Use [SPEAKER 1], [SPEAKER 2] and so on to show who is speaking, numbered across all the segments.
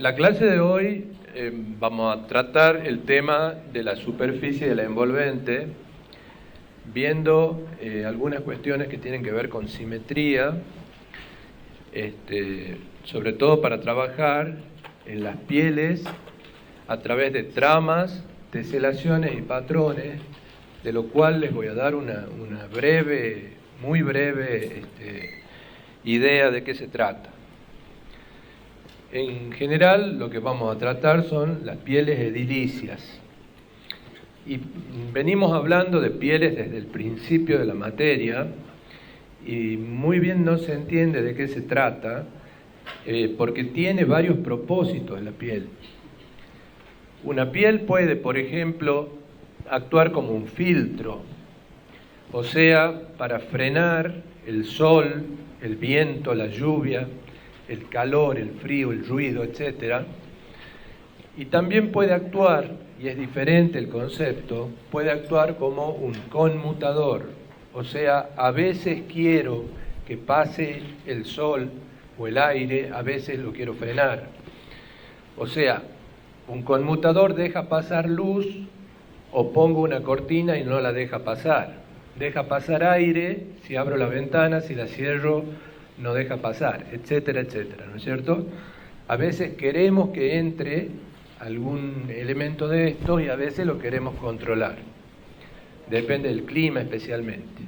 [SPEAKER 1] La clase de hoy vamos a tratar el tema de la superficie de la envolvente, viendo algunas cuestiones que tienen que ver con simetría, sobre todo para trabajar en las pieles a través de tramas, teselaciones y patrones, de lo cual les voy a dar una breve, muy breve idea de qué se trata. En general, lo que vamos a tratar son las pieles edilicias. Y venimos hablando de pieles desde el principio de la materia, y muy bien no se entiende de qué se trata, porque tiene varios propósitos la piel. Una piel puede, por ejemplo, actuar como un filtro, o sea, para frenar el sol, el viento, la lluvia, el calor, el frío, el ruido, etc. Y también puede actuar, y es diferente el concepto, puede actuar como un conmutador, o sea, a veces quiero que pase el sol o el aire, a veces lo quiero frenar. O sea, un conmutador deja pasar luz o pongo una cortina y no la deja pasar. Deja pasar aire, si abro la ventana, si la cierro, no deja pasar, etcétera, etcétera, ¿no es cierto? A veces queremos que entre algún elemento de esto y a veces lo queremos controlar. Depende del clima especialmente.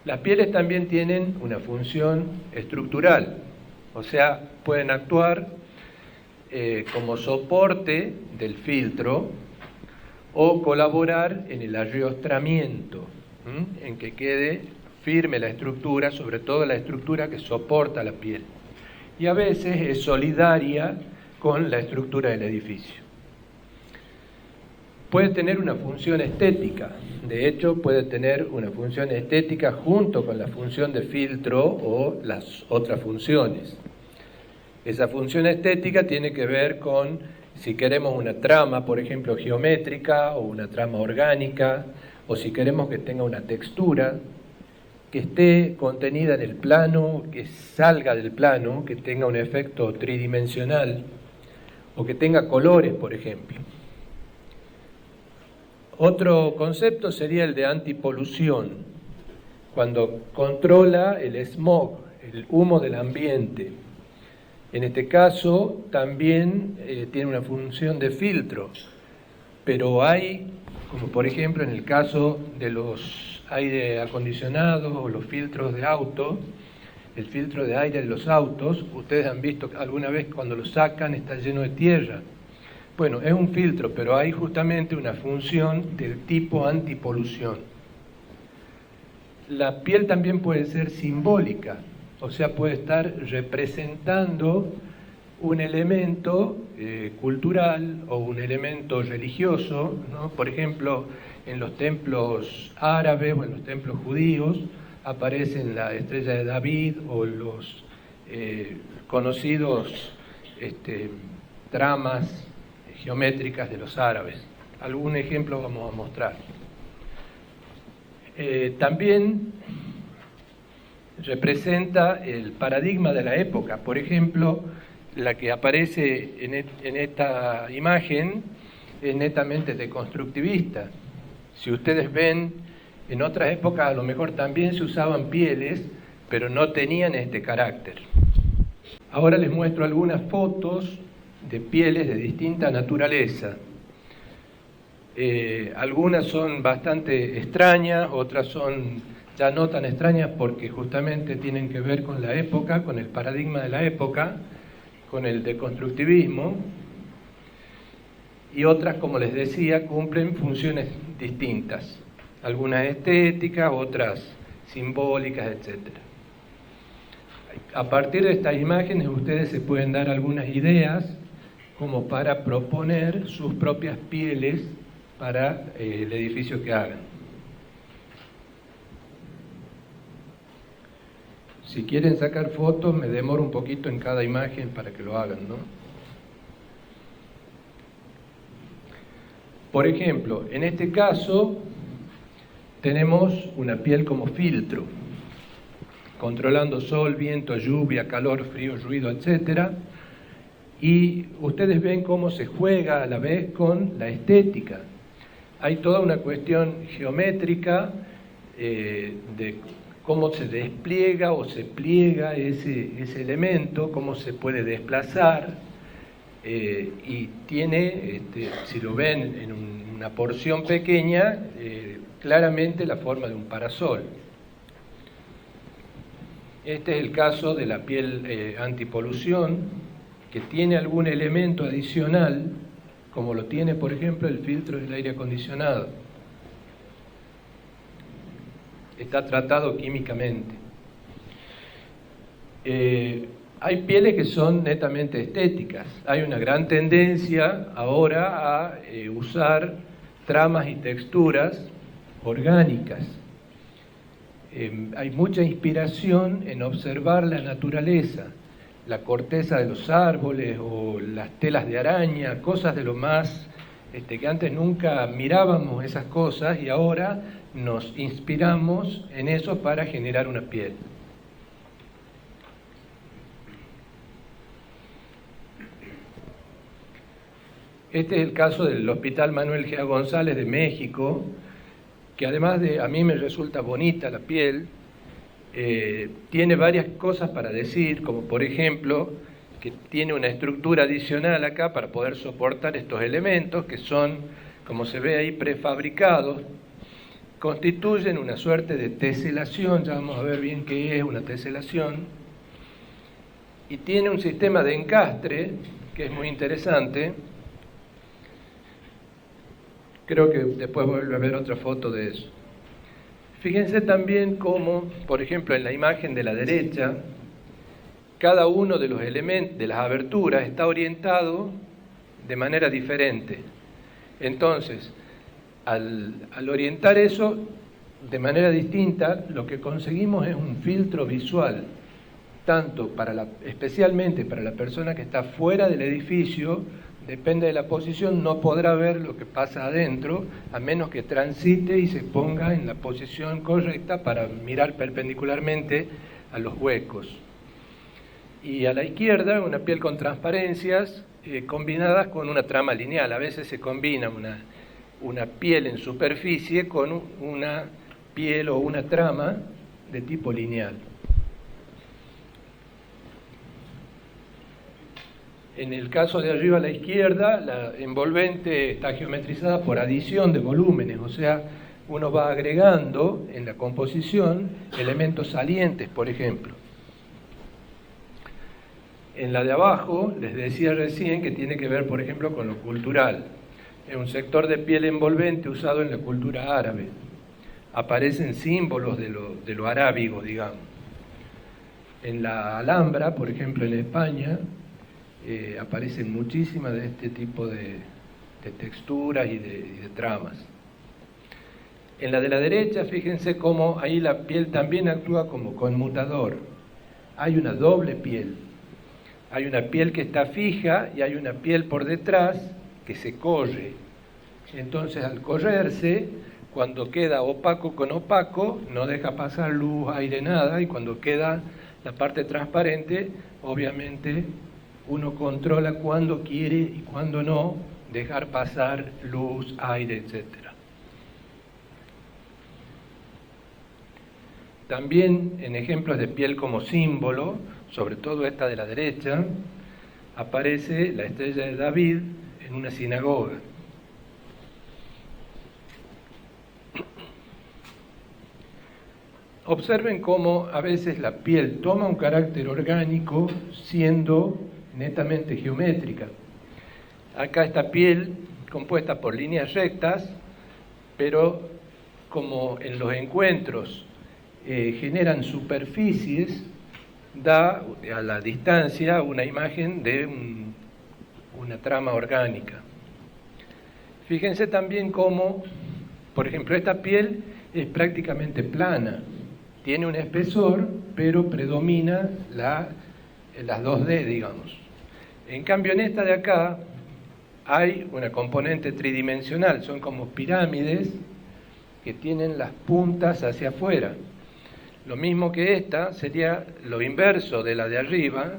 [SPEAKER 1] Las pieles también tienen una función estructural, o sea, pueden actuar como soporte del filtro o colaborar en el arriostramiento, en que quede firme la estructura, sobre todo la estructura que soporta la piel. Y a veces es solidaria con la estructura del edificio. Puede tener una función estética, de hecho puede tener una función estética junto con la función de filtro o las otras funciones. Esa función estética tiene que ver con si queremos una trama, por ejemplo, geométrica o una trama orgánica, o si queremos que tenga una textura, que esté contenida en el plano, que salga del plano, que tenga un efecto tridimensional, o que tenga colores, por ejemplo. Otro concepto sería el de antipolución, cuando controla el smog, el humo del ambiente. En este caso también tiene una función de filtro, pero hay, como por ejemplo en el caso de los aire acondicionados o los filtros de auto, el filtro de aire de los autos, ustedes han visto alguna vez cuando lo sacan está lleno de tierra. Bueno, es un filtro, pero hay justamente una función del tipo antipolución. La piel también puede ser simbólica, o sea, puede estar representando un elemento cultural o un elemento religioso, ¿no? Por ejemplo, en los templos árabes o en los templos judíos aparecen la estrella de David o los conocidos tramas geométricas de los árabes. Algún ejemplo vamos a mostrar. También representa el paradigma de la época. Por ejemplo, la que aparece en esta imagen es netamente deconstructivista. Si ustedes ven, en otras épocas a lo mejor también se usaban pieles, pero no tenían este carácter. Ahora les muestro algunas fotos de pieles de distinta naturaleza. Algunas son bastante extrañas, otras son ya no tan extrañas porque justamente tienen que ver con la época, con el paradigma de la época, con el deconstructivismo, y otras, como les decía, cumplen funciones distintas, algunas estéticas, otras simbólicas, etc. A partir de estas imágenes ustedes se pueden dar algunas ideas como para proponer sus propias pieles para el edificio que hagan. Si quieren sacar fotos, me demoro un poquito en cada imagen para que lo hagan, ¿no? Por ejemplo, en este caso tenemos una piel como filtro, controlando sol, viento, lluvia, calor, frío, ruido, etc. Y ustedes ven cómo se juega a la vez con la estética. Hay toda una cuestión geométrica de cómo se despliega o se pliega ese elemento, cómo se puede desplazar, y tiene, si lo ven en una porción pequeña, claramente la forma de un parasol. Este es el caso de la piel antipolución, que tiene algún elemento adicional, como lo tiene, por ejemplo, el filtro del aire acondicionado. Está tratado químicamente. Hay pieles que son netamente estéticas. Hay una gran tendencia ahora a usar tramas y texturas orgánicas. Hay mucha inspiración en observar la naturaleza, la corteza de los árboles o las telas de araña, cosas de lo más que antes nunca mirábamos esas cosas y ahora nos inspiramos en eso para generar una piel. Este es el caso del Hospital Manuel G. González de México, que además de, a mí me resulta bonita la piel, tiene varias cosas para decir, como por ejemplo, que tiene una estructura adicional acá para poder soportar estos elementos, que son, como se ve ahí, prefabricados, constituyen una suerte de teselación, ya vamos a ver bien qué es una teselación, y tiene un sistema de encastre, que es muy interesante. Creo que después vuelve a ver otra foto de eso. Fíjense también cómo, por ejemplo, en la imagen de la derecha, cada uno de los elementos, de las aberturas, está orientado de manera diferente. Entonces, al orientar eso de manera distinta, lo que conseguimos es un filtro visual, tanto especialmente para la persona que está fuera del edificio. Depende de la posición, no podrá ver lo que pasa adentro, a menos que transite y se ponga en la posición correcta para mirar perpendicularmente a los huecos. Y a la izquierda, una piel con transparencias combinadas con una trama lineal. A veces se combina una piel en superficie con una piel o una trama de tipo lineal. En el caso de arriba a la izquierda, la envolvente está geometrizada por adición de volúmenes, o sea, uno va agregando en la composición elementos salientes, por ejemplo. En la de abajo, les decía recién que tiene que ver, por ejemplo, con lo cultural. Es un sector de piel envolvente usado en la cultura árabe. Aparecen símbolos de lo arábigo, digamos. En la Alhambra, por ejemplo, en España, aparecen muchísimas de este tipo de texturas y de tramas. En la de la derecha, fíjense cómo ahí la piel también actúa como conmutador. Hay una doble piel. Hay una piel que está fija y hay una piel por detrás que se corre. Entonces, al correrse, cuando queda opaco con opaco, no deja pasar luz, aire, nada, y cuando queda la parte transparente, obviamente uno controla cuándo quiere y cuándo no dejar pasar luz, aire, etc. También en ejemplos de piel como símbolo, sobre todo esta de la derecha, aparece la estrella de David en una sinagoga. Observen cómo a veces la piel toma un carácter orgánico siendo netamente geométrica. Acá esta piel compuesta por líneas rectas, pero como en los encuentros generan superficies, da a la distancia una imagen de una trama orgánica. Fíjense también cómo, por ejemplo, esta piel es prácticamente plana, tiene un espesor, pero predomina las 2D, digamos. En cambio, en esta de acá hay una componente tridimensional, son como pirámides que tienen las puntas hacia afuera. Lo mismo que esta sería lo inverso de la de arriba,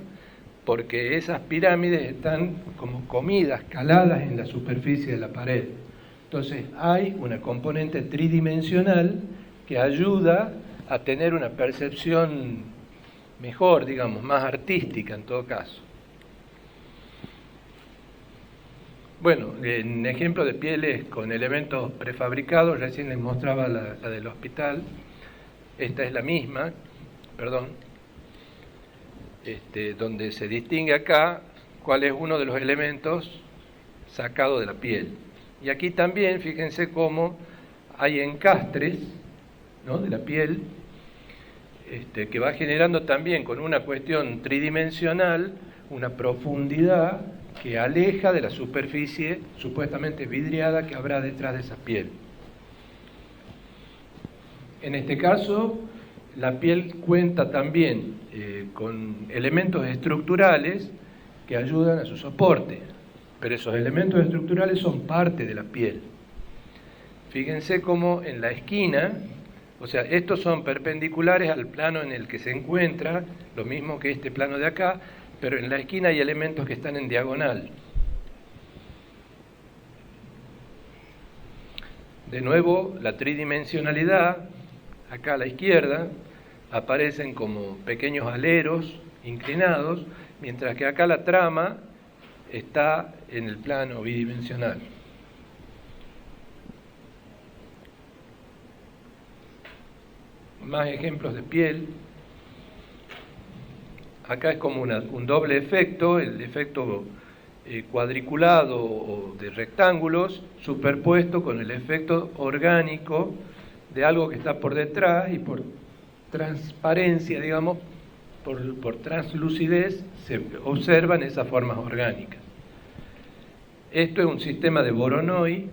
[SPEAKER 1] porque esas pirámides están como comidas, caladas en la superficie de la pared. Entonces hay una componente tridimensional que ayuda a tener una percepción mejor, digamos, más artística en todo caso. Bueno, en ejemplo de pieles con elementos prefabricados, recién les mostraba la del hospital. Esta es la misma, perdón, donde se distingue acá cuál es uno de los elementos sacados de la piel. Y aquí también, fíjense cómo hay encastres, ¿no?, de la piel, que va generando también con una cuestión tridimensional una profundidad que aleja de la superficie supuestamente vidriada que habrá detrás de esa piel. En este caso, la piel cuenta también con elementos estructurales que ayudan a su soporte, pero esos elementos estructurales son parte de la piel. Fíjense cómo en la esquina, o sea, estos son perpendiculares al plano en el que se encuentra, lo mismo que este plano de acá, pero en la esquina hay elementos que están en diagonal. De nuevo, la tridimensionalidad, acá a la izquierda, aparecen como pequeños aleros inclinados, mientras que acá la trama está en el plano bidimensional. Más ejemplos de piel. Acá es como un doble efecto, el efecto cuadriculado o de rectángulos superpuesto con el efecto orgánico de algo que está por detrás, y por transparencia, digamos, por translucidez, se observan esas formas orgánicas. Esto es un sistema de Voronoi,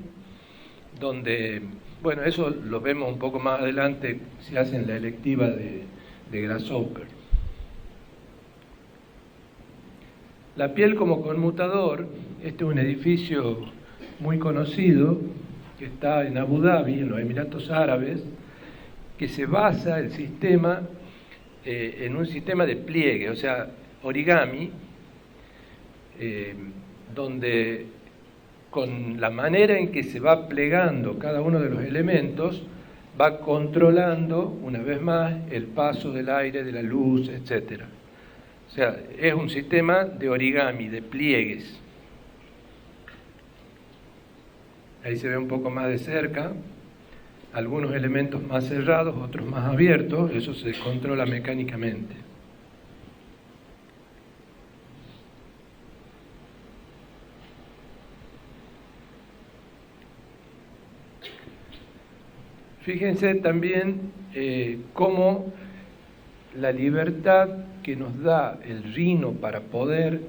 [SPEAKER 1] donde, bueno, eso lo vemos un poco más adelante si hacen la electiva de Grasshopper. La piel como conmutador, este es un edificio muy conocido que está en Abu Dhabi, en los Emiratos Árabes, que se basa el sistema en un sistema de pliegue, o sea, origami, donde con la manera en que se va plegando cada uno de los elementos, va controlando una vez más el paso del aire, de la luz, etc. O sea, es un sistema de origami, de pliegues. Ahí se ve un poco más de cerca, algunos elementos más cerrados, otros más abiertos, eso se controla mecánicamente. Fíjense también cómo la libertad que nos da el Rhino para poder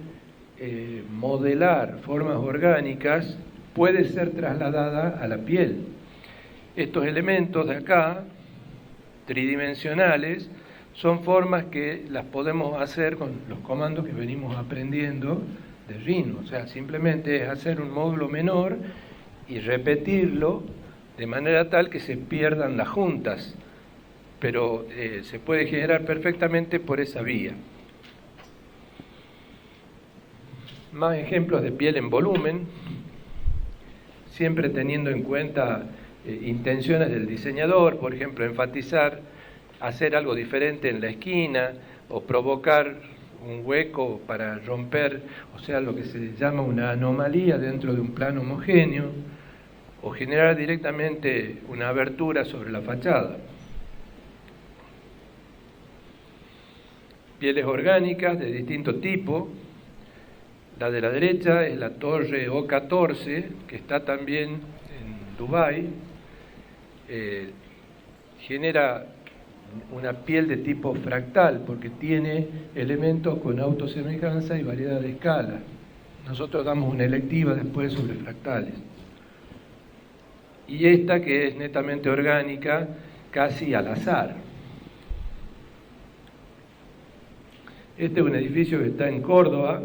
[SPEAKER 1] modelar formas orgánicas puede ser trasladada a la piel. Estos elementos de acá, tridimensionales, son formas que las podemos hacer con los comandos que venimos aprendiendo de Rhino. O sea, simplemente es hacer un módulo menor y repetirlo de manera tal que se pierdan las juntas, pero se puede generar perfectamente por esa vía. Más ejemplos de piel en volumen, siempre teniendo en cuenta intenciones del diseñador, por ejemplo, enfatizar, hacer algo diferente en la esquina o provocar un hueco para romper, o sea, lo que se llama una anomalía dentro de un plano homogéneo, o generar directamente una abertura sobre la fachada. Pieles orgánicas de distinto tipo. La de la derecha es la torre O14, que está también en Dubái. Genera una piel de tipo fractal, porque tiene elementos con autosemejanza y variedad de escala. Nosotros damos una electiva después sobre fractales. Y esta, que es netamente orgánica, casi al azar. Este es un edificio que está en Córdoba,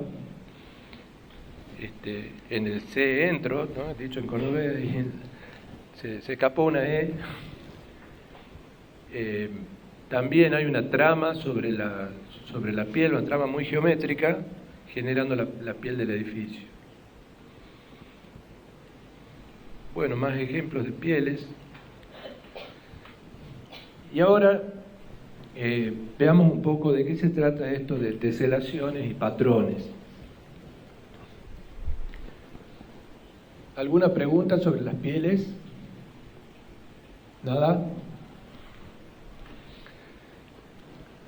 [SPEAKER 1] en el centro, ¿no? Dicho en cordobés, se escapó una E. También hay una trama sobre la piel, una trama muy geométrica, generando la piel del edificio. Bueno, más ejemplos de pieles. Y ahora veamos un poco de qué se trata esto de teselaciones y patrones. ¿Alguna pregunta sobre las pieles? ¿Nada?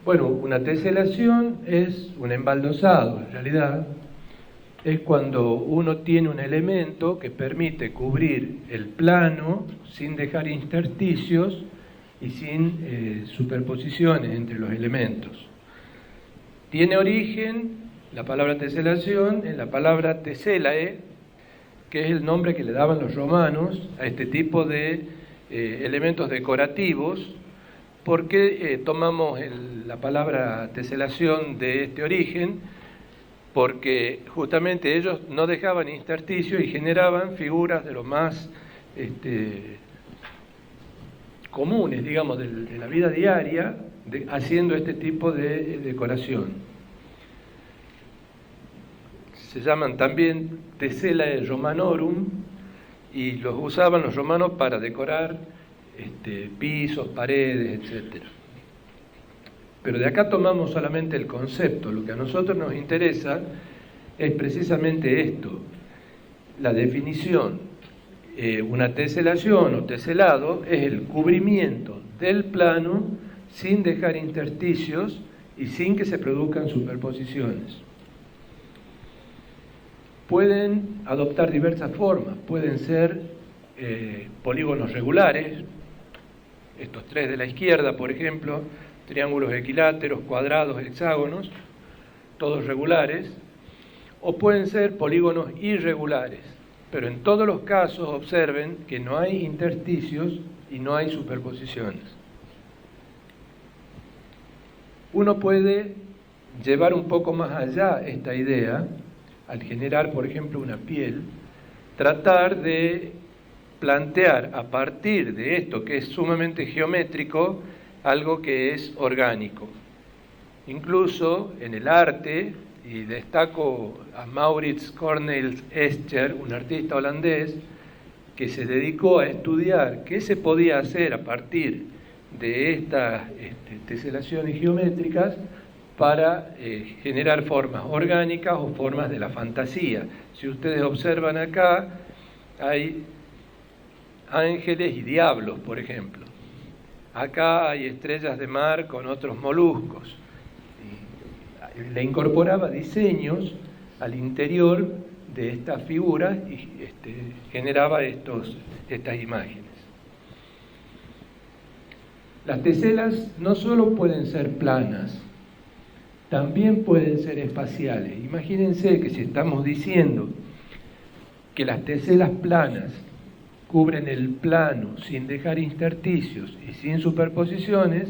[SPEAKER 1] Bueno, una teselación es un embaldosado, en realidad. Es cuando uno tiene un elemento que permite cubrir el plano sin dejar intersticios y sin superposiciones entre los elementos. Tiene origen la palabra teselación en la palabra teselae, que es el nombre que le daban los romanos a este tipo de elementos decorativos. ¿Por qué tomamos la palabra teselación de este origen? Porque justamente ellos no dejaban intersticios y generaban figuras de lo más comunes, digamos, de la vida diaria, haciendo este tipo de decoración. Se llaman también teselae romanorum y los usaban los romanos para decorar pisos, paredes, etc. Pero de acá tomamos solamente el concepto. Lo que a nosotros nos interesa es precisamente esto, la definición. Una teselación o teselado es el cubrimiento del plano sin dejar intersticios y sin que se produzcan superposiciones. Pueden adoptar diversas formas, pueden ser polígonos regulares, estos tres de la izquierda, por ejemplo, triángulos equiláteros, cuadrados, hexágonos, todos regulares, o pueden ser polígonos irregulares, pero en todos los casos observen que no hay intersticios y no hay superposiciones. Uno puede llevar un poco más allá esta idea, al generar, por ejemplo, una piel, tratar de plantear a partir de esto que es sumamente geométrico, algo que es orgánico. Incluso en el arte, y destaco a Maurits Cornels Escher, un artista holandés, que se dedicó a estudiar qué se podía hacer a partir de estas teselaciones geométricas para generar formas orgánicas o formas de la fantasía. Si ustedes observan acá, hay ángeles y diablos, por ejemplo. Acá hay estrellas de mar con otros moluscos. Y le incorporaba diseños al interior de estas figuras y generaba estas imágenes. Las teselas no solo pueden ser planas, también pueden ser espaciales. Imagínense que si estamos diciendo que las teselas planas cubren el plano sin dejar intersticios y sin superposiciones,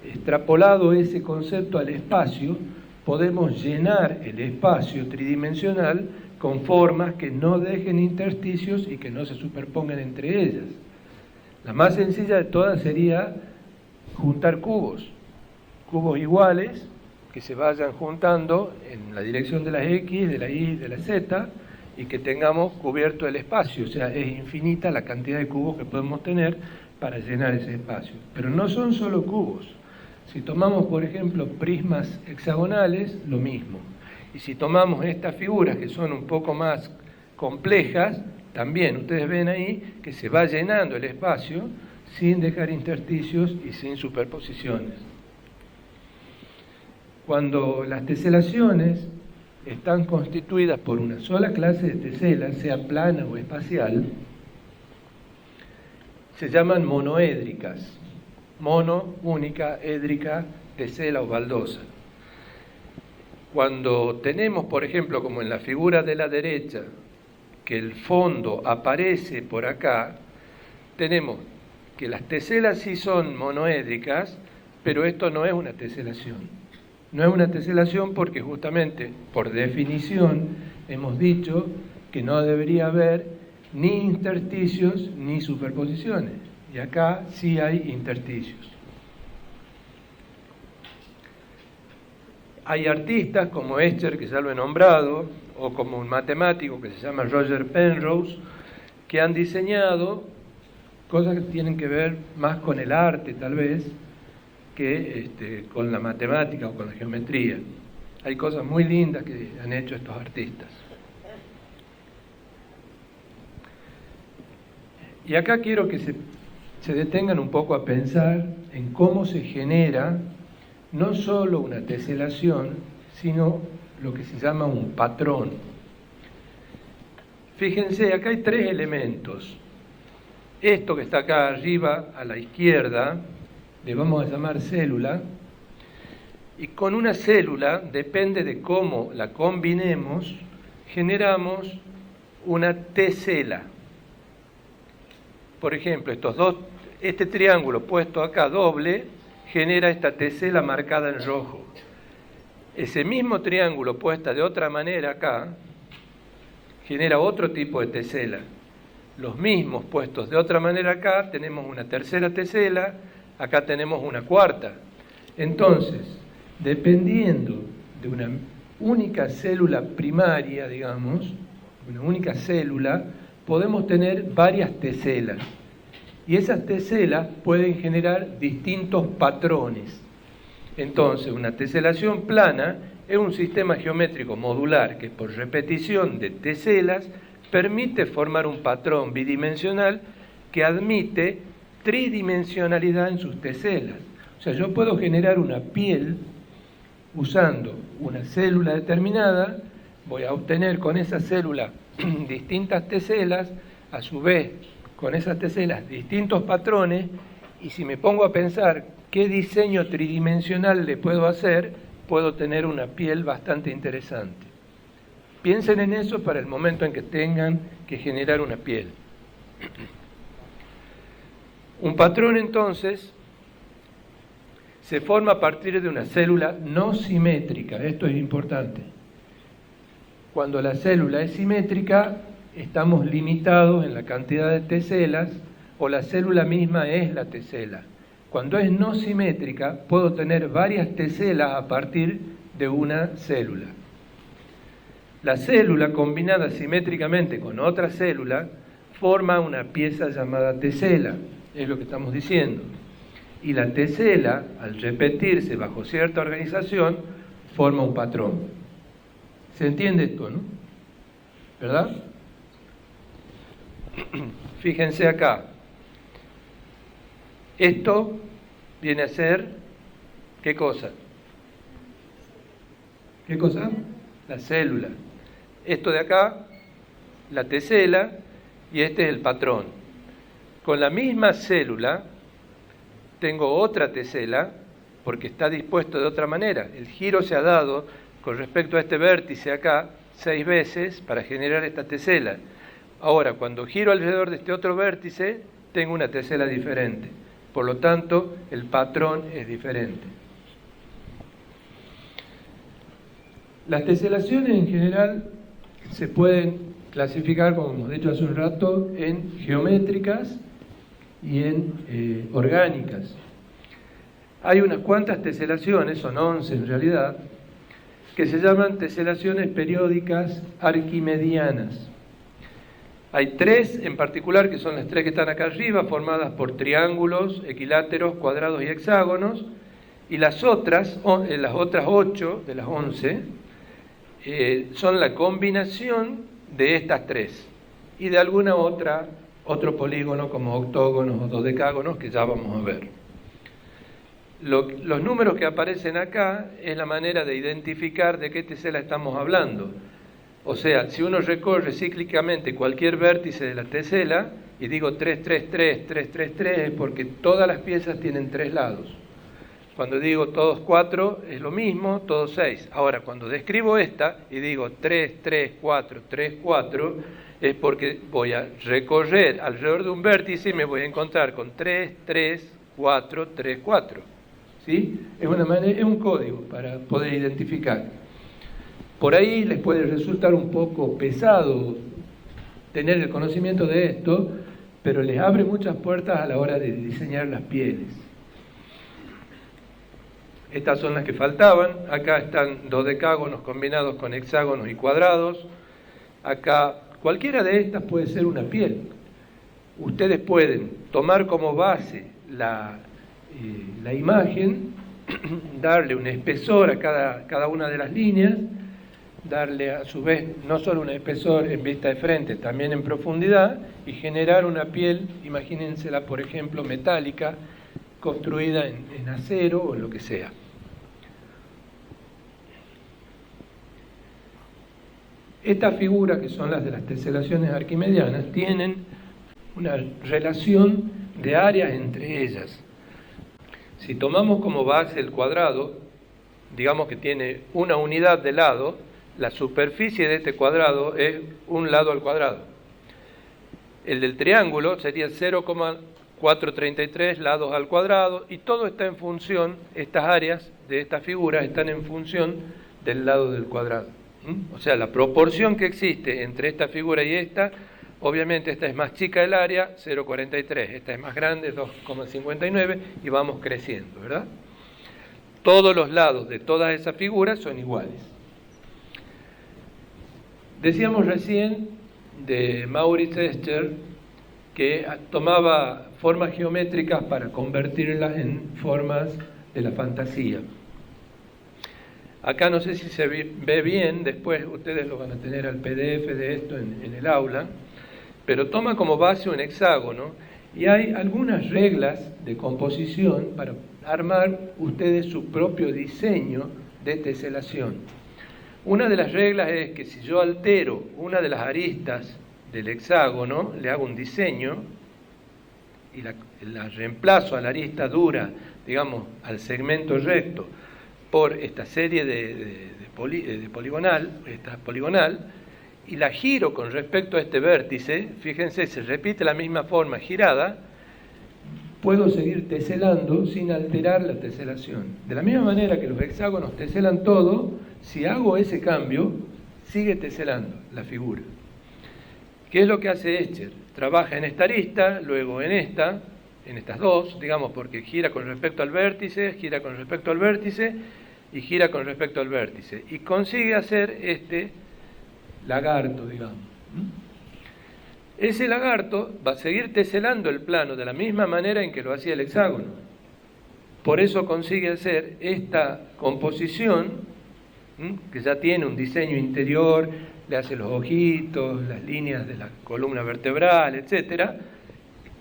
[SPEAKER 1] extrapolado ese concepto al espacio, podemos llenar el espacio tridimensional con formas que no dejen intersticios y que no se superpongan entre ellas. La más sencilla de todas sería juntar cubos iguales que se vayan juntando en la dirección de las X, de la Y, de la Z, y que tengamos cubierto el espacio. O sea, es infinita la cantidad de cubos que podemos tener para llenar ese espacio. Pero no son solo cubos. Si tomamos, por ejemplo, prismas hexagonales, lo mismo. Y si tomamos estas figuras que son un poco más complejas, también ustedes ven ahí que se va llenando el espacio sin dejar intersticios y sin superposiciones. Cuando las teselaciones están constituidas por una sola clase de tesela, sea plana o espacial, se llaman monoédricas. Mono, única, édrica, tesela o baldosa. Cuando tenemos, por ejemplo, como en la figura de la derecha, que el fondo aparece por acá, tenemos que las teselas sí son monoédricas, pero esto no es una teselación. No es una teselación porque justamente, por definición, hemos dicho que no debería haber ni intersticios ni superposiciones. Y acá sí hay intersticios. Hay artistas como Escher, que ya lo he nombrado, o como un matemático que se llama Roger Penrose, que han diseñado cosas que tienen que ver más con el arte, tal vez, que con la matemática o con la geometría. Hay cosas muy lindas que han hecho estos artistas. Y acá quiero que se detengan un poco a pensar en cómo se genera no solo una teselación, sino lo que se llama un patrón. Fíjense, acá hay tres elementos. Esto que está acá arriba a la izquierda, le vamos a llamar célula, y con una célula, depende de cómo la combinemos, generamos una tesela. Por ejemplo, este triángulo puesto acá doble genera esta tesela marcada en rojo. Ese mismo triángulo puesta de otra manera acá genera otro tipo de tesela. Los mismos puestos de otra manera acá tenemos una tercera tesela, acá tenemos una cuarta. Entonces, dependiendo de una única célula primaria, digamos, una única célula, podemos tener varias teselas. Y esas teselas pueden generar distintos patrones. Entonces, una teselación plana es un sistema geométrico modular que por repetición de teselas permite formar un patrón bidimensional que admite tridimensionalidad en sus teselas. O sea, yo puedo generar una piel usando una célula determinada, voy a obtener con esa célula distintas teselas, a su vez con esas teselas distintos patrones, y si me pongo a pensar qué diseño tridimensional le puedo hacer, puedo tener una piel bastante interesante. Piensen en eso para el momento en que tengan que generar una piel. Un patrón, entonces, se forma a partir de una célula no simétrica. Esto es importante. Cuando la célula es simétrica, estamos limitados en la cantidad de teselas, o la célula misma es la tesela. Cuando es no simétrica, puedo tener varias teselas a partir de una célula. La célula combinada simétricamente con otra célula forma una pieza llamada tesela, es lo que estamos diciendo. Y la tesela, al repetirse bajo cierta organización, forma un patrón. ¿Se entiende esto, no? ¿Verdad? Fíjense acá. Esto viene a ser, ¿qué cosa? ¿Qué cosa? La célula. Esto de acá, la tesela, y este es el patrón. Con la misma célula tengo otra tesela, porque está dispuesto de otra manera. El giro se ha dado con respecto a este vértice acá 6 veces para generar esta tesela. Ahora, cuando giro alrededor de este otro vértice, tengo una tesela diferente. Por lo tanto, el patrón es diferente. Las teselaciones en general se pueden clasificar, como hemos dicho hace un rato, en geométricas y en orgánicas. Hay unas cuantas teselaciones, son 11 en realidad, que se llaman teselaciones periódicas arquimedianas. Hay 3 en particular, que son las 3 que están acá arriba, formadas por triángulos, equiláteros, cuadrados y hexágonos, y las otras 8 de las 11 son la combinación de estas 3 y de alguna otro polígono como octógonos o dodecágonos que ya vamos a ver. Los números que aparecen acá es la manera de identificar de qué tesela estamos hablando. O sea, si uno recorre cíclicamente cualquier vértice de la tesela y digo 3, 3, 3, 3, 3, 3, es porque todas las piezas tienen 3 lados. Cuando digo todos 4 es lo mismo, todos 6. Ahora, cuando describo esta y digo 3, 3, 4, 3, 4, es porque voy a recorrer alrededor de un vértice y me voy a encontrar con 3, 3, 4, 3, 4. ¿Sí? Es un código para poder identificar. Por ahí les puede resultar un poco pesado tener el conocimiento de esto, pero les abre muchas puertas a la hora de diseñar las pieles. Estas son las que faltaban. Acá están dodecágonos combinados con hexágonos y cuadrados. Acá, cualquiera de estas puede ser una piel. Ustedes pueden tomar como base la imagen, darle un espesor a cada una de las líneas, darle a su vez no solo un espesor en vista de frente, también en profundidad, y generar una piel, imagínensela por ejemplo metálica, construida en acero o en lo que sea. Estas figuras, que son las de las teselaciones arquimedianas, tienen una relación de áreas entre ellas. Si tomamos como base el cuadrado, digamos que tiene una unidad de lado, la superficie de este cuadrado es un lado al cuadrado. El del triángulo sería 0,433 lados al cuadrado, y todo está en función, estas áreas de estas figuras están en función del lado del cuadrado. O sea, la proporción que existe entre esta figura y esta, obviamente esta es más chica del área, 0,43, esta es más grande, 2,59, y vamos creciendo, ¿verdad? Todos los lados de todas esas figuras son iguales. Decíamos recién de Maurits Escher que tomaba formas geométricas para convertirlas en formas de la fantasía. Acá no sé si se ve bien, después ustedes lo van a tener al PDF de esto en el aula, pero toma como base un hexágono y hay algunas reglas de composición para armar ustedes su propio diseño de teselación. Una de las reglas es que si yo altero una de las aristas del hexágono, le hago un diseño y la reemplazo a la arista dura, digamos, al segmento recto, por esta serie de poligonal, esta poligonal, y la giro con respecto a este vértice, fíjense, se repite la misma forma girada, puedo seguir teselando sin alterar la teselación. De la misma manera que los hexágonos teselan todo, si hago ese cambio, sigue teselando la figura. ¿Qué es lo que hace Escher? Trabaja en esta arista, luego en estas dos, digamos, porque gira con respecto al vértice, gira con respecto al vértice y gira con respecto al vértice. Y consigue hacer este lagarto, digamos. Ese lagarto va a seguir teselando el plano de la misma manera en que lo hacía el hexágono. Por eso consigue hacer esta composición, que ya tiene un diseño interior, le hace los ojitos, las líneas de la columna vertebral, etcétera,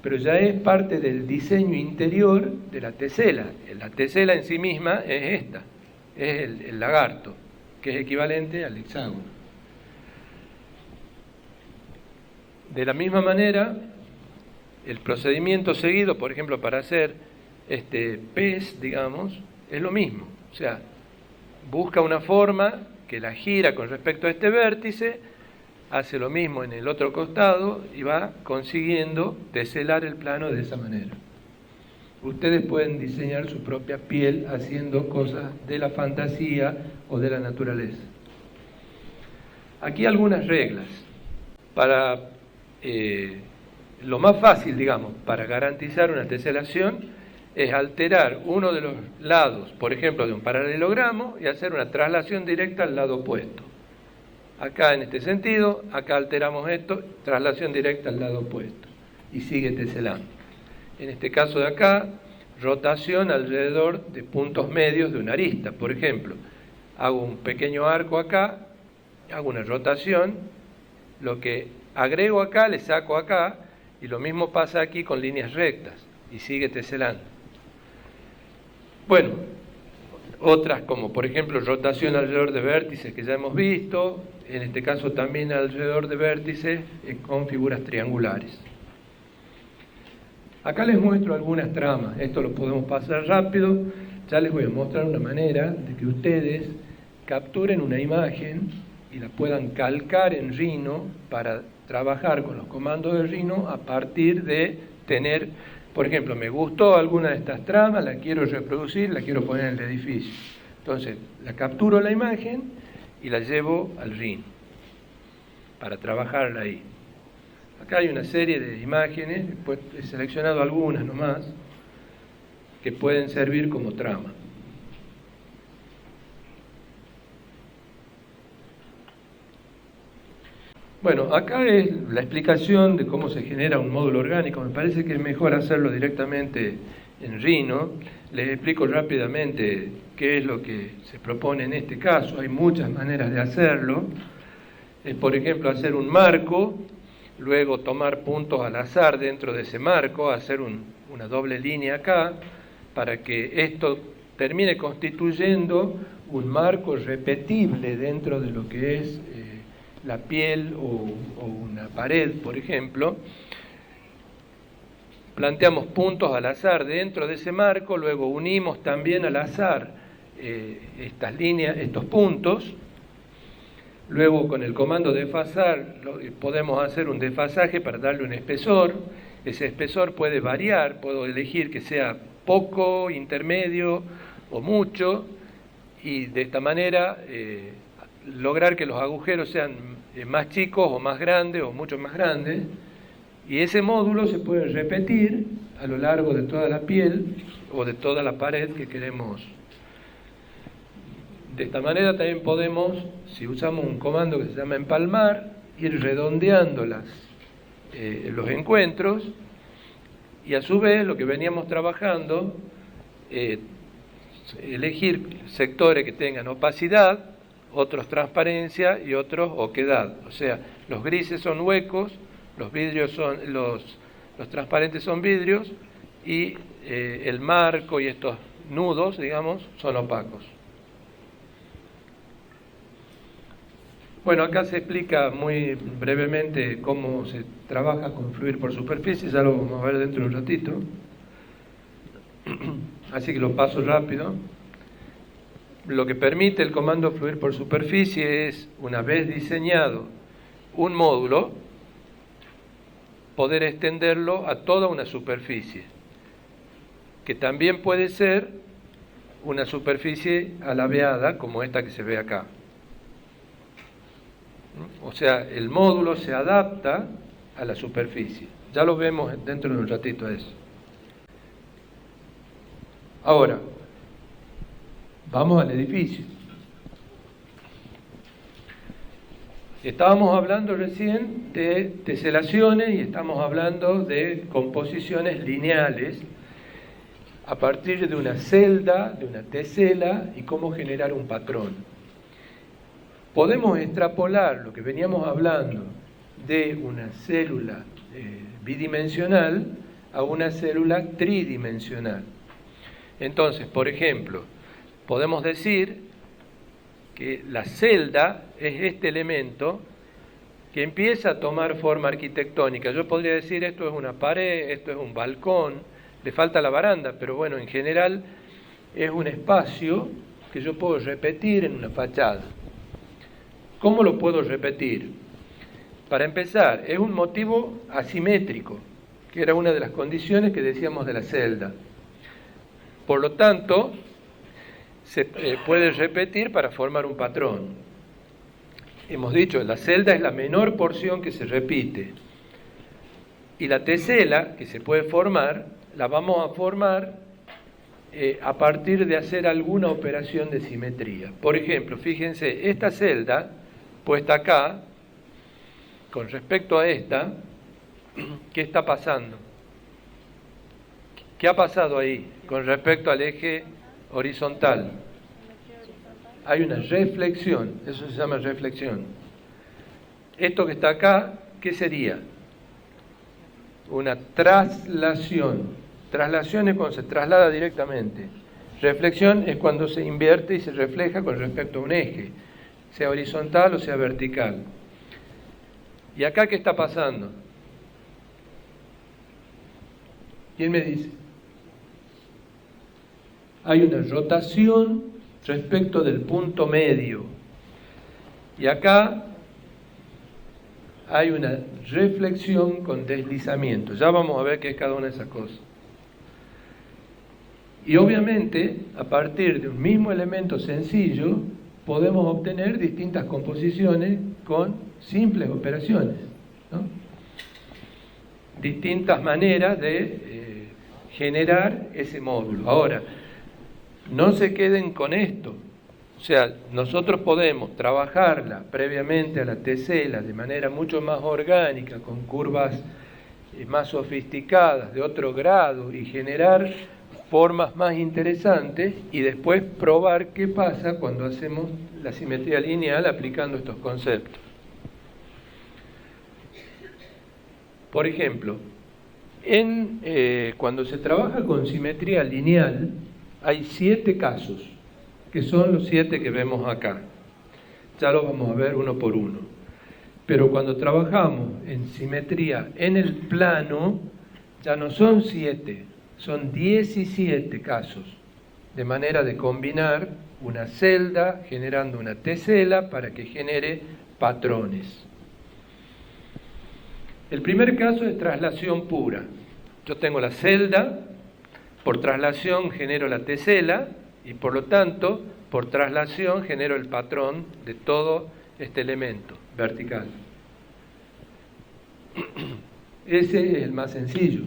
[SPEAKER 1] pero ya es parte del diseño interior de la tesela. La tesela en sí misma es esta, es el lagarto, que es equivalente al hexágono. De la misma manera, el procedimiento seguido, por ejemplo, para hacer este pez, digamos, es lo mismo. O sea, busca una forma que la gira con respecto a este vértice, hace lo mismo en el otro costado y va consiguiendo teselar el plano de esa manera. Ustedes pueden diseñar su propia piel haciendo cosas de la fantasía o de la naturaleza. Aquí algunas reglas. Para lo más fácil, digamos, para garantizar una teselación es alterar uno de los lados, por ejemplo, de un paralelogramo, y hacer una traslación directa al lado opuesto. Acá en este sentido, acá alteramos esto, traslación directa al lado opuesto, y sigue teselando. En este caso de acá, rotación alrededor de puntos medios de una arista. Por ejemplo, hago un pequeño arco acá, hago una rotación, lo que agrego acá le saco acá, y lo mismo pasa aquí con líneas rectas, y sigue teselando. Bueno, otras como por ejemplo rotación alrededor de vértices que ya hemos visto, en este caso también alrededor de vértices con figuras triangulares. Acá les muestro algunas tramas, esto lo podemos pasar rápido, ya les voy a mostrar una manera de que ustedes capturen una imagen y la puedan calcar en Rhino para trabajar con los comandos de Rhino a partir de tener, por ejemplo, me gustó alguna de estas tramas, la quiero reproducir, la quiero poner en el edificio. Entonces, la capturo la imagen y la llevo al Rhino para trabajarla ahí. Acá hay una serie de imágenes, después he seleccionado algunas nomás, que pueden servir como trama. Bueno, acá es la explicación de cómo se genera un módulo orgánico. Me parece que es mejor hacerlo directamente en Rhino. Les explico rápidamente qué es lo que se propone en este caso. Hay muchas maneras de hacerlo. Por ejemplo, hacer un marco, luego tomar puntos al azar dentro de ese marco, hacer una doble línea acá, para que esto termine constituyendo un marco repetible dentro de lo que es la piel o una pared, por ejemplo. Planteamos puntos al azar dentro de ese marco, luego unimos también al azar estas líneas, estos puntos. Luego con el comando desfasar podemos hacer un desfasaje para darle un espesor. Ese espesor puede variar, puedo elegir que sea poco, intermedio o mucho, y de esta manera lograr que los agujeros sean más chicos o más grandes o mucho más grandes, y ese módulo se puede repetir a lo largo de toda la piel o de toda la pared que queremos. De esta manera también podemos, si usamos un comando que se llama empalmar, ir redondeando los encuentros, y a su vez lo que veníamos trabajando, elegir sectores que tengan opacidad, otros transparencia y otros oquedad. O sea, los grises son huecos, los vidrios son los transparentes son vidrios, y el marco y estos nudos, digamos, son opacos. Bueno, acá se explica muy brevemente cómo se trabaja con fluir por superficie, ya lo vamos a ver dentro de un ratito, así que lo paso rápido. Lo que permite el comando fluir por superficie es, una vez diseñado un módulo, poder extenderlo a toda una superficie, que también puede ser una superficie alabeada como esta que se ve acá. O sea, el módulo se adapta a la superficie. Ya lo vemos dentro de un ratito eso. Ahora, vamos al edificio. Estábamos hablando recién de teselaciones y estamos hablando de composiciones lineales a partir de una celda, de una tesela, y cómo generar un patrón. Podemos extrapolar lo que veníamos hablando de una célula bidimensional a una célula tridimensional. Entonces, por ejemplo, podemos decir que la celda es este elemento que empieza a tomar forma arquitectónica. Yo podría decir, esto es una pared, esto es un balcón, le falta la baranda, pero bueno, en general es un espacio que yo puedo repetir en una fachada. ¿Cómo lo puedo repetir? Para empezar, es un motivo asimétrico, que era una de las condiciones que decíamos de la celda. Por lo tanto, se puede repetir para formar un patrón. Hemos dicho, la celda es la menor porción que se repite. Y la tesela, que se puede formar, la vamos a formar a partir de hacer alguna operación de simetría. Por ejemplo, fíjense, esta celda puesta acá, con respecto a esta, ¿qué está pasando? ¿Qué ha pasado ahí con respecto al eje horizontal? Hay una reflexión, eso se llama reflexión. Esto que está acá, ¿qué sería? Una traslación. Traslación es cuando se traslada directamente. Reflexión es cuando se invierte y se refleja con respecto a un eje, sea horizontal o sea vertical. ¿Y acá qué está pasando? ¿Quién me dice? Hay una rotación respecto del punto medio. Y acá hay una reflexión con deslizamiento. Ya vamos a ver qué es cada una de esas cosas. Y obviamente, a partir de un mismo elemento sencillo, podemos obtener distintas composiciones con simples operaciones, ¿no? Distintas maneras de generar ese módulo. Ahora, no se queden con esto. O sea, nosotros podemos trabajarla previamente a la tesela de manera mucho más orgánica, con curvas más sofisticadas, de otro grado, y generar formas más interesantes, y después probar qué pasa cuando hacemos la simetría lineal aplicando estos conceptos. Por ejemplo, cuando se trabaja con simetría lineal, hay 7 casos, que son los 7 que vemos acá. Ya los vamos a ver uno por uno. Pero cuando trabajamos en simetría en el plano, ya no son 7, son 17 casos, de manera de combinar una celda generando una tesela para que genere patrones. El primer caso es traslación pura. Yo tengo la celda, por traslación genero la tesela y por lo tanto, por traslación genero el patrón de todo este elemento vertical. Ese es el más sencillo.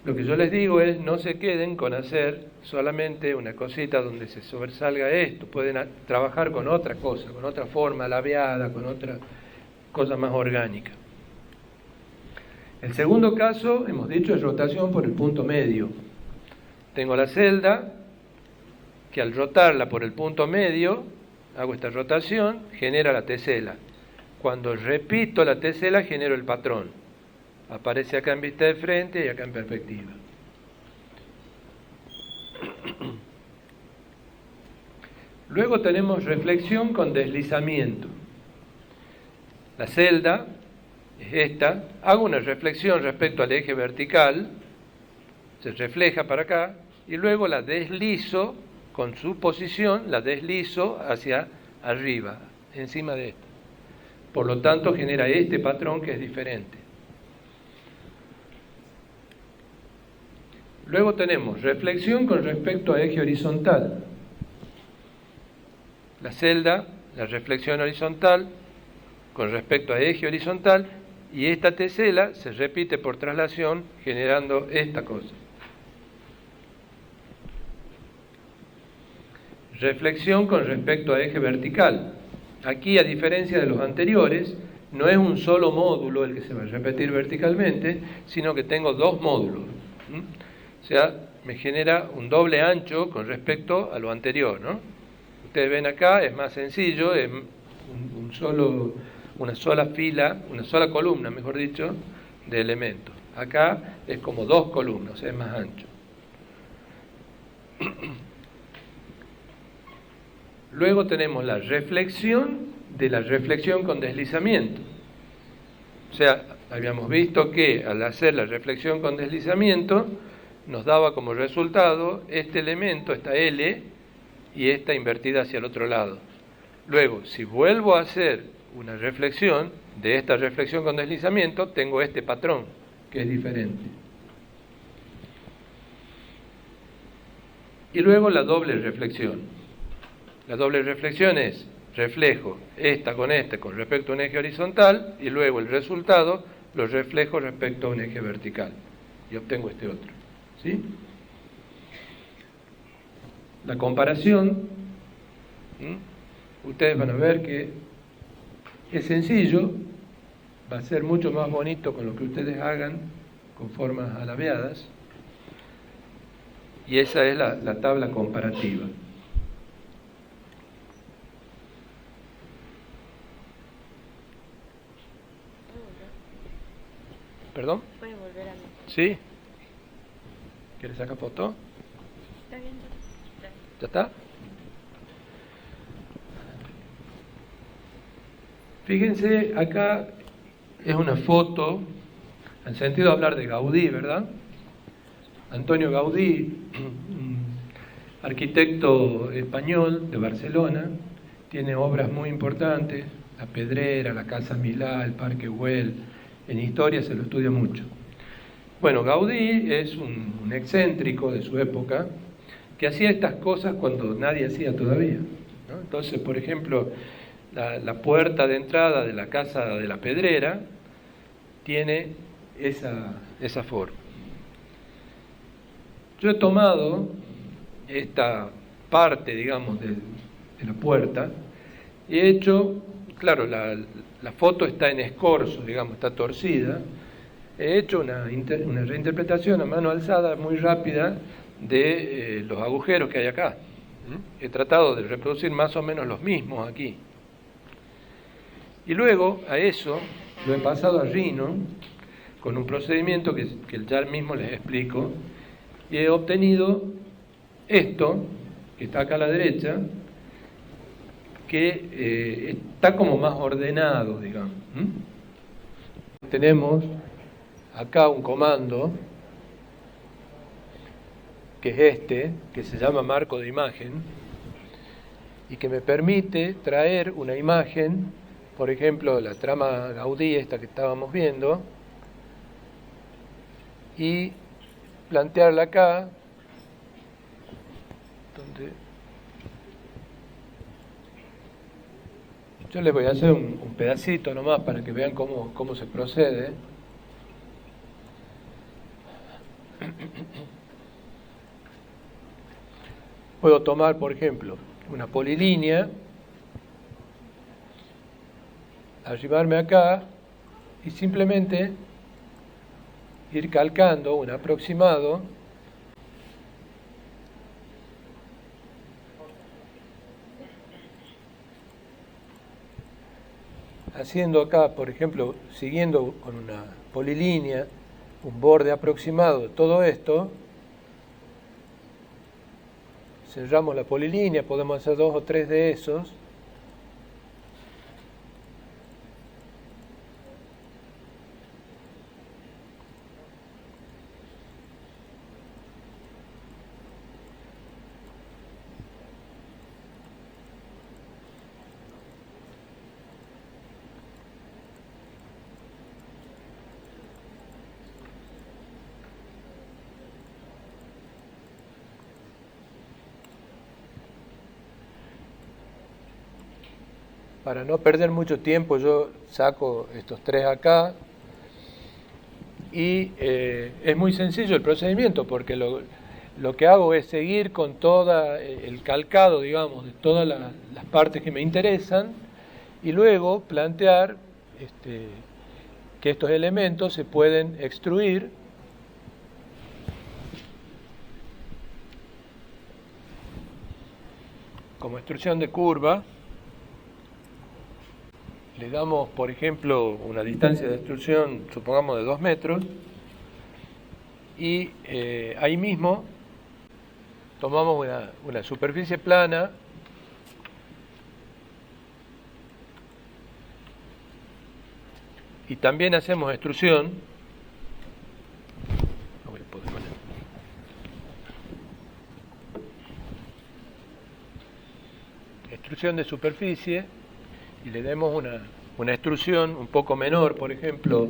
[SPEAKER 1] Lo que yo les digo es, no se queden con hacer solamente una cosita donde se sobresalga esto. Pueden trabajar con otra cosa, con otra forma labiada, con otra cosa más orgánica. El segundo caso, hemos dicho, es rotación por el punto medio. Tengo la celda, que al rotarla por el punto medio, hago esta rotación, genera la tesela. Cuando repito la tesela, genero el patrón. Aparece acá en vista de frente y acá en perspectiva. Luego tenemos reflexión con deslizamiento. La celda es esta. Hago una reflexión respecto al eje vertical, se refleja para acá, y luego la deslizo con su posición, la deslizo hacia arriba, encima de esta. Por lo tanto, genera este patrón que es diferente. Luego tenemos reflexión con respecto a eje horizontal. La celda, la reflexión horizontal con respecto a eje horizontal, y esta tesela se repite por traslación generando esta cosa. Reflexión con respecto a eje vertical. Aquí, a diferencia de los anteriores, no es un solo módulo el que se va a repetir verticalmente, sino que tengo 2 módulos. O sea, me genera un doble ancho con respecto a lo anterior, ¿no? Ustedes ven acá, es más sencillo, es una sola fila, una sola columna, mejor dicho, de elementos. Acá es como 2 columnas, o sea, es más ancho. Luego tenemos la reflexión de la reflexión con deslizamiento. O sea, habíamos visto que al hacer la reflexión con deslizamiento nos daba como resultado este elemento, esta L, y esta invertida hacia el otro lado. Luego, si vuelvo a hacer una reflexión de esta reflexión con deslizamiento, tengo este patrón, que es diferente. Y luego la doble reflexión. La doble reflexión es reflejo esta con respecto a un eje horizontal, y luego el resultado lo reflejo respecto a un eje vertical y obtengo este otro. ¿Sí? La comparación, ustedes van a ver que es sencillo, va a ser mucho más bonito con lo que ustedes hagan con formas alabeadas, y esa es la tabla comparativa. ¿Perdón?
[SPEAKER 2] Puede volver a mí.
[SPEAKER 1] ¿Sí? ¿Quieres sacar foto?
[SPEAKER 2] Está bien.
[SPEAKER 1] ¿Ya está? Fíjense, acá es una foto, en sentido de hablar de Gaudí, ¿verdad? Antonio Gaudí, arquitecto español de Barcelona, tiene obras muy importantes, La Pedrera, la Casa Milá, el Parque Güell. En historia se lo estudia mucho. Bueno, Gaudí es un excéntrico de su época que hacía estas cosas cuando nadie hacía todavía, ¿no? Entonces, por ejemplo, la puerta de entrada de la Casa de la Pedrera tiene esa forma. Yo he tomado esta parte, digamos, la puerta, y he hecho, claro, la foto está en escorzo, digamos, está torcida. He hecho una reinterpretación a mano alzada muy rápida de los agujeros que hay acá. He tratado de reproducir más o menos los mismos aquí. Y luego a eso lo he pasado a Rhino con un procedimiento que ya mismo les explico, y he obtenido esto, que está acá a la derecha, que está como más ordenado, digamos. Tenemos acá un comando, que es este, que se llama marco de imagen, y que me permite traer una imagen, por ejemplo, la trama Gaudí, esta que estábamos viendo, y plantearla acá, donde yo les voy a hacer un pedacito nomás para que vean cómo se procede. Puedo tomar, por ejemplo, una polilínea, arribarme acá y simplemente ir calcando un aproximado haciendo acá, por ejemplo, siguiendo con una polilínea, un borde aproximado de todo esto. Cerramos la polilínea, podemos hacer 2 o 3 de esos. Para no perder mucho tiempo, yo saco estos 3 acá y es muy sencillo el procedimiento, porque lo que hago es seguir con todo el calcado, digamos, de todas las partes que me interesan, y luego plantear que estos elementos se pueden extruir como extrusión de curva. Le damos, por ejemplo, una distancia de extrusión, supongamos, de 2 metros, y ahí mismo tomamos una superficie plana y también hacemos extrusión. No voy a poder poner. Extrusión de superficie, y le demos una extrusión un poco menor, por ejemplo,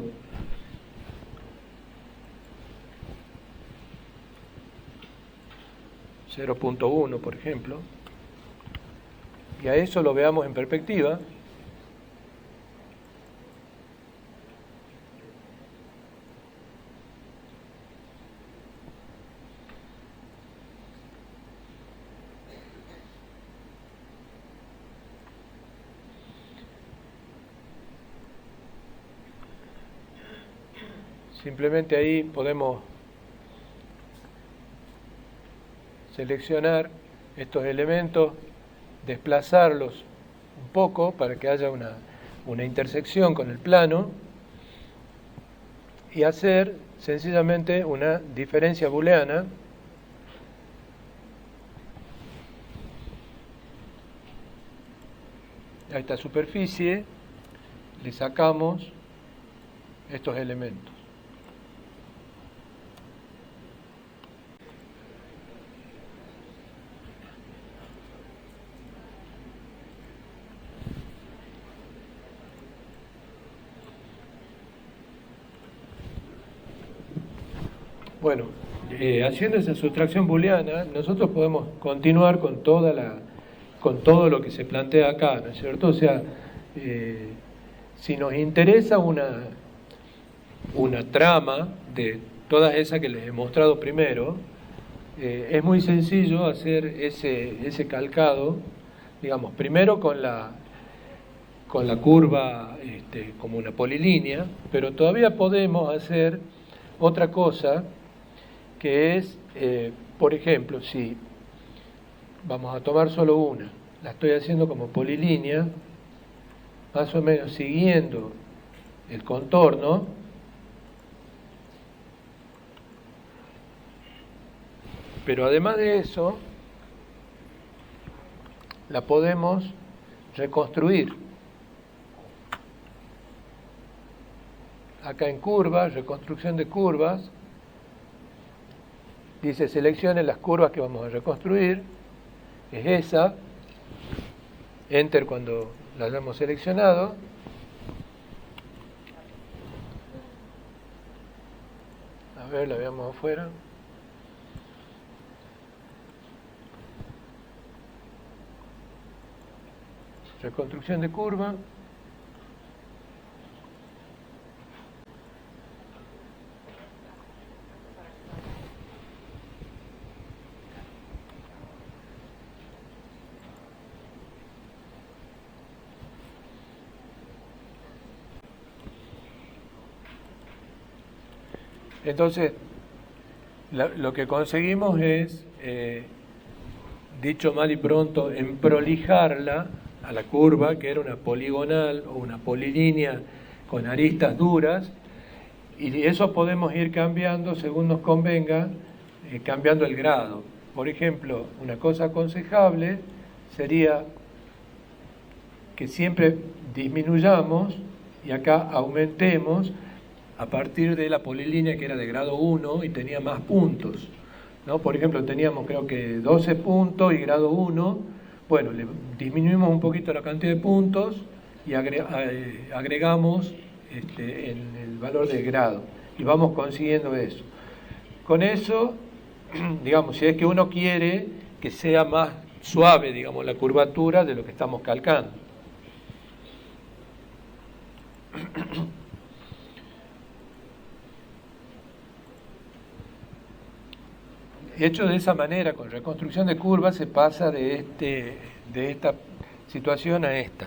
[SPEAKER 1] .1, por ejemplo, y a eso lo veamos en perspectiva. Simplemente ahí podemos seleccionar estos elementos, desplazarlos un poco para que haya una intersección con el plano, y hacer sencillamente una diferencia booleana a esta superficie. Le sacamos estos elementos. Bueno, haciendo esa sustracción booleana, nosotros podemos continuar con con todo lo que se plantea acá, ¿no es cierto? O sea, si nos interesa una trama de todas esas que les he mostrado primero, es muy sencillo hacer ese calcado digamos, primero con la curva como una polilínea, pero todavía podemos hacer otra cosa que es, por ejemplo, si vamos a tomar solo una, la estoy haciendo como polilínea, más o menos siguiendo el contorno, pero además de eso, la podemos reconstruir. Acá en curvas, reconstrucción de curvas, dice seleccione las curvas que vamos a reconstruir, es esa, enter cuando la hayamos seleccionado. A ver, la veamos afuera. Reconstrucción de curva. Entonces, lo que conseguimos es, dicho mal y pronto, emprolijarla a la curva, que era una poligonal o una polilínea con aristas duras, y eso podemos ir cambiando según nos convenga, cambiando el grado. Por ejemplo, una cosa aconsejable sería que siempre disminuyamos y acá aumentemos a partir de la polilínea que era de grado 1 y tenía más puntos, ¿no? Por ejemplo, teníamos creo que 12 puntos y grado 1. Bueno, le disminuimos un poquito la cantidad de puntos y agregamos el valor de grado y vamos consiguiendo eso. Con eso, digamos, si es que uno quiere que sea más suave, digamos, la curvatura de lo que estamos calcando. Hecho de esa manera, con reconstrucción de curvas, se pasa de esta situación a esta.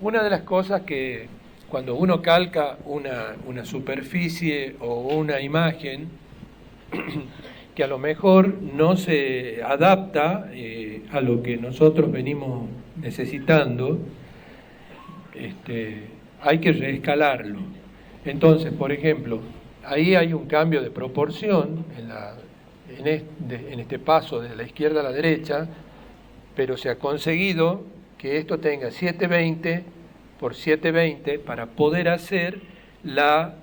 [SPEAKER 1] Una de las cosas que cuando uno calca una superficie o una imagen que a lo mejor no se adapta a lo que nosotros venimos necesitando, hay que reescalarlo. Entonces, por ejemplo, ahí hay un cambio de proporción en este paso de la izquierda a la derecha, pero se ha conseguido que esto tenga 720 por 720 para poder hacer la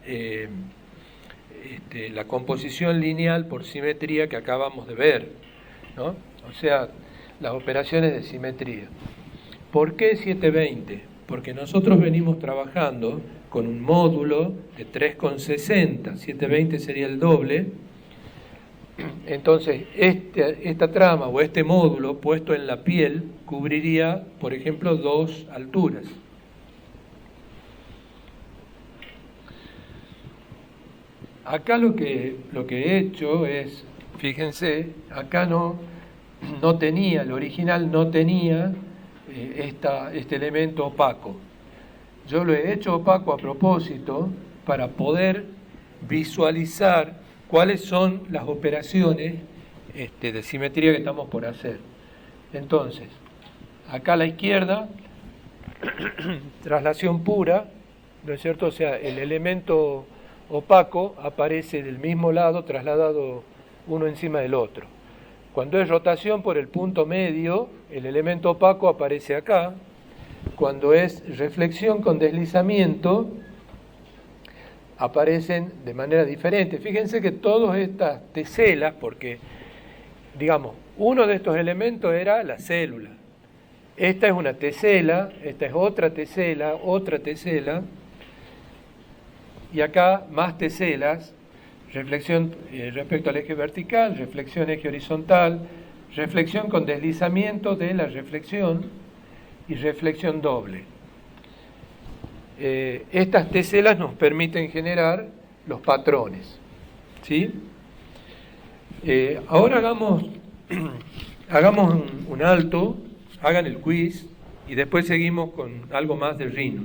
[SPEAKER 1] composición lineal por simetría que acabamos de ver, ¿no? O sea, las operaciones de simetría. ¿Por qué 720? Porque nosotros venimos trabajando con un módulo de 3,60, 720 sería el doble. Entonces, esta trama o este módulo puesto en la piel cubriría, por ejemplo, 2 alturas. Acá lo que he hecho es, fíjense, acá no tenía, el original no tenía este elemento opaco. Yo lo he hecho opaco a propósito para poder visualizar cuáles son las operaciones de simetría que estamos por hacer. Entonces, acá a la izquierda, traslación pura, ¿no es cierto? O sea, el elemento opaco aparece del mismo lado, trasladado uno encima del otro. Cuando es rotación por el punto medio, el elemento opaco aparece acá. Cuando es reflexión con deslizamiento, aparecen de manera diferente. Fíjense que todas estas teselas, porque, digamos, uno de estos elementos era la célula. Esta es una tesela, esta es otra tesela, y acá más teselas, reflexión respecto al eje vertical, reflexión eje horizontal, reflexión con deslizamiento de la reflexión y reflexión doble. Estas teselas nos permiten generar los patrones, ¿sí? Ahora hagamos hagamos un alto, hagan el quiz y después seguimos con algo más de Rino.